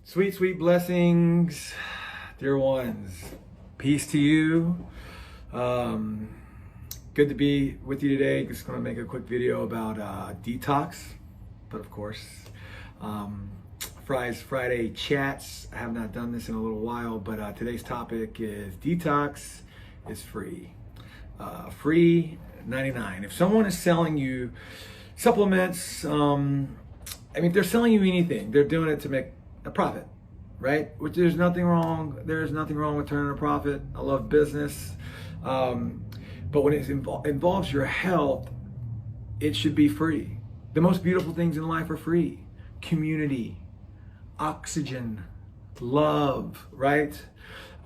Sweet, sweet blessings, dear ones. Peace to you. Good to be with you today. Just going to make a quick video about detox, but of course, Friday chats. I have not done this in a little while, but today's topic is detox is free. Free 99. If someone is selling you supplements, if they're selling you anything, they're doing it to make a profit, right? Which there's nothing wrong. There's nothing wrong with turning a profit. I love business. But when it involves your health, it should be free. The most beautiful things in life are free. Community, oxygen, love, right?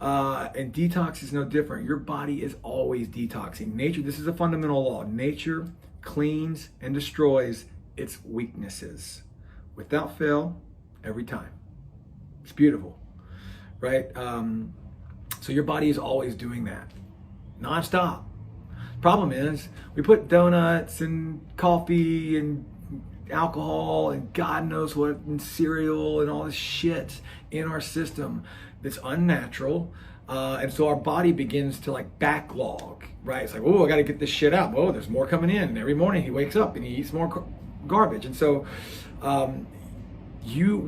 And detox is no different. Your body is always detoxing. Nature, this is a fundamental law. Nature cleans and destroys its weaknesses without fail, every time. It's beautiful, right? So your body is always doing that, nonstop. Problem is, we put donuts and coffee and alcohol and God knows what, and cereal and all this shit in our system that's unnatural. And so our body begins to like backlog, right? It's like, oh, I got to get this shit out. Oh, there's more coming in. And every morning he wakes up and he eats more garbage. And so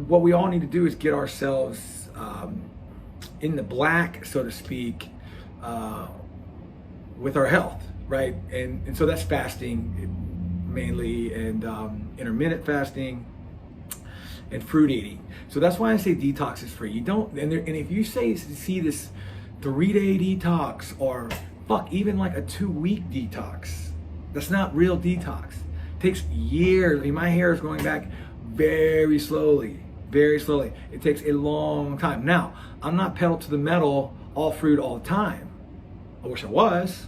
what we all need to do is get ourselves in the black, so to speak, with our health, right? And so that's fasting mainly, and intermittent fasting and fruit eating. So that's why I say detox is free. You don't, and if you see this 3-day detox, or fuck, even like a 2-week detox, that's not real detox. It takes years. I mean, my hair is growing back very slowly, very slowly. It takes a long time. Now, I'm not pedal to the metal, all fruit all the time. I wish I was,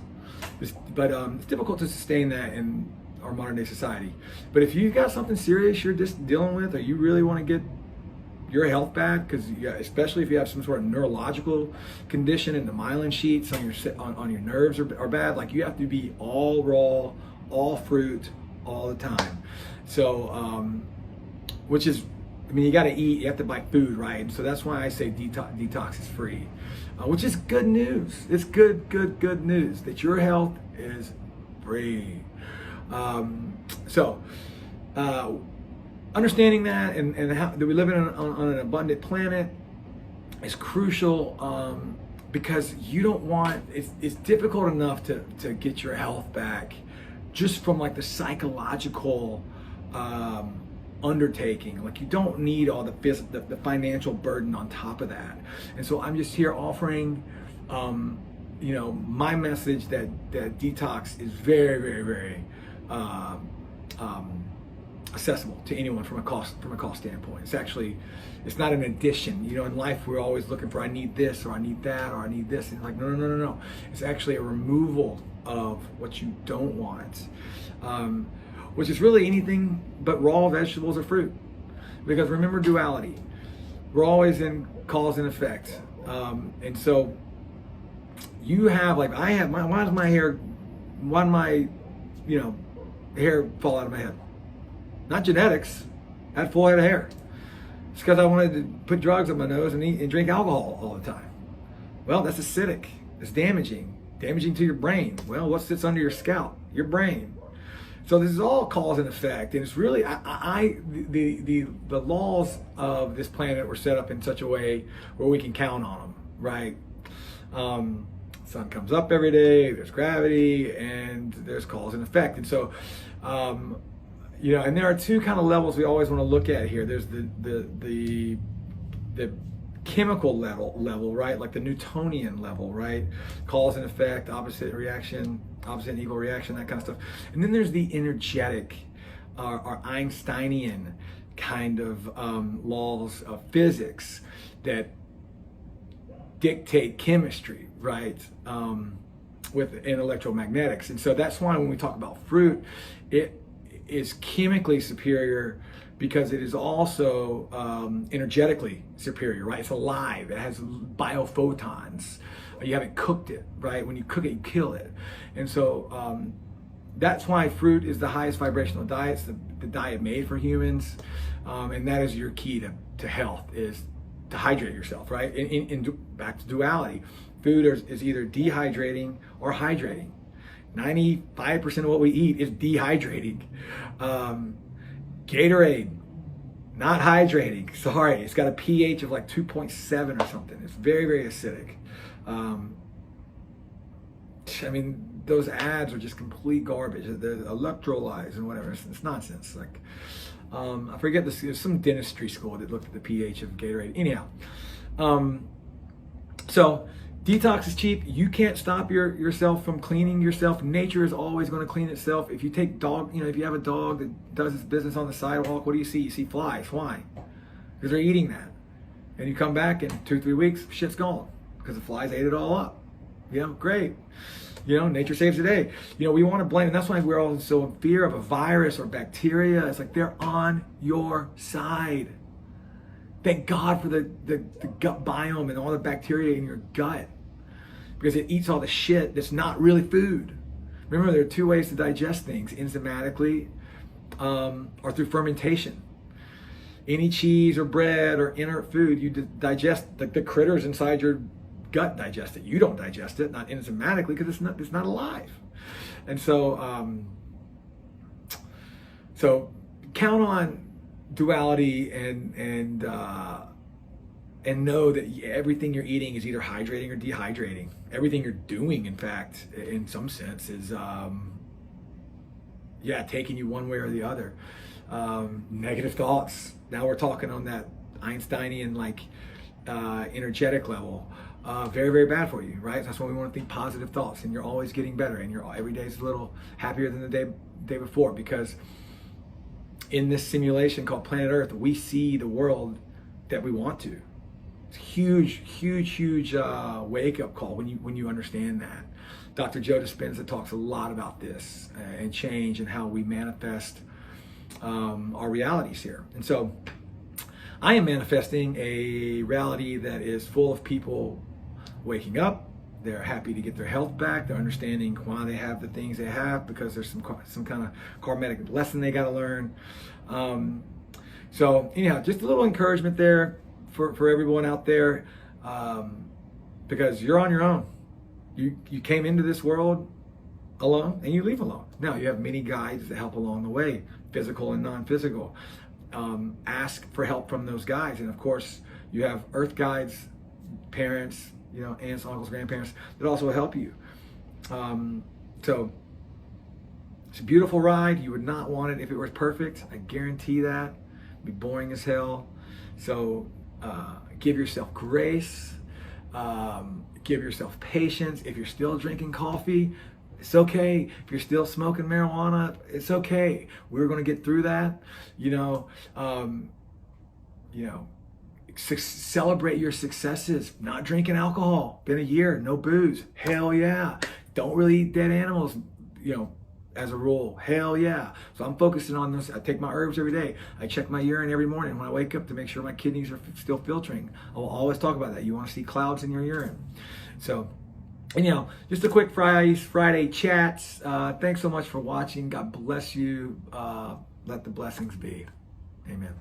but it's difficult to sustain that in our modern day society. But if you've got something serious you're just dealing with, or you really want to get your health back, because especially if you have some sort of neurological condition and the myelin sheets on your nerves are bad, like you have to be all raw, all fruit, all the time. So, which is, you got to eat, you have to buy food, right? So that's why I say detox is free, which is good news. It's good news that your health is free. Understanding that and how that we live on an abundant planet is crucial, because you don't want, it's difficult enough to get your health back just from like the psychological undertaking. Like, you don't need all the financial burden on top of that. And so I'm just here offering my message that detox is very accessible to anyone from a cost standpoint. It's not an addition. In life we're always looking for, I need this, or I need that, or I need this, and like no. It's actually a removal of what you don't want, which is really anything but raw vegetables or fruit. Because remember duality. We're always in cause and effect. And so you have, like I have, why does my hair fall out of my head? Not genetics. I had full head of hair. It's because I wanted to put drugs up my nose and eat and drink alcohol all the time. Well, that's acidic. It's damaging to your brain. Well, what sits under your scalp? Your brain. So this is all cause and effect, and it's really the laws of this planet were set up in such a way where we can count on them, right? Sun comes up every day. There's gravity, and there's cause and effect, and so and there are two kind of levels we always want to look at here. There's the chemical level, right? Like the Newtonian level, right? Cause and effect, opposite reaction, opposite and equal reaction, that kind of stuff. And then there's the energetic, or Einsteinian kind of laws of physics that dictate chemistry, right? With electromagnetics. And so that's why when we talk about fruit, it is chemically superior because it is also energetically superior, right? It's alive. It has biophotons. You haven't cooked it, right? When you cook it, you kill it. And so that's why fruit is the highest vibrational diet. It's the diet made for humans. And that is your key to health, is to hydrate yourself, right? Back to duality. Food is either dehydrating or hydrating. 95% of what we eat is dehydrating. Gatorade, not hydrating. Sorry, it's got a pH of like 2.7 or something. It's very, very acidic. I mean, those ads are just complete garbage. They're electrolytes and whatever. It's nonsense. Like, I forget this. There's some dentistry school that looked at the pH of Gatorade. Anyhow, so detox is cheap. You can't stop yourself from cleaning yourself. Nature is always going to clean itself. If you take dog, if you have a dog that does its business on the sidewalk, what do you see? You see flies. Why? Because they're eating that. And you come back in 2-3 weeks, shit's gone because the flies ate it all up. Great. Nature saves the day. We want to blame, and that's why we're all so in fear of a virus or bacteria. It's like they're on your side. Thank God for the gut biome and all the bacteria in your gut, because it eats all the shit that's not really food. Remember, there are 2 ways to digest things: enzymatically or through fermentation. Any cheese or bread or inert food, you digest the critters inside your gut digest it. You don't digest it, not enzymatically, because it's not alive. And so count on duality and know that everything you're eating is either hydrating or dehydrating. Everything you're doing, in fact, in some sense, is taking you one way or the other. Negative thoughts. Now we're talking on that Einsteinian energetic level. Very, very bad for you, right? That's why we want to think positive thoughts, and you're always getting better, and every day is a little happier than the day before, because in this simulation called Planet Earth, we see the world that we want to. It's a huge, huge, huge wake-up call when you understand that. Dr. Joe Dispenza talks a lot about this and change and how we manifest our realities here. And so I am manifesting a reality that is full of people waking up. They're happy to get their health back. They're understanding why they have the things they have, because there's some kind of karmic lesson they got to learn. So anyhow, just a little encouragement there for everyone out there, because you're on your own. You came into this world alone and you leave alone. Now you have many guides that help along the way, physical and non-physical. Ask for help from those guides, and of course you have earth guides, parents, aunts, uncles, grandparents that also help you. So it's a beautiful ride. You would not want it if it was perfect. I guarantee that. It'd be boring as hell. So give yourself grace. Give yourself patience. If you're still drinking coffee, it's okay. If you're still smoking marijuana, it's okay. We're going to get through that. Celebrate your successes. Not drinking alcohol. Been a year, no booze. Hell yeah. Don't really eat dead animals, as a rule. Hell yeah. So I'm focusing on this. I take my herbs every day. I check my urine every morning when I wake up to make sure my kidneys are still filtering. I will always talk about that. You want to see clouds in your urine. So, just a quick Friday chats. Thanks so much for watching. God bless you. Let the blessings be. Amen.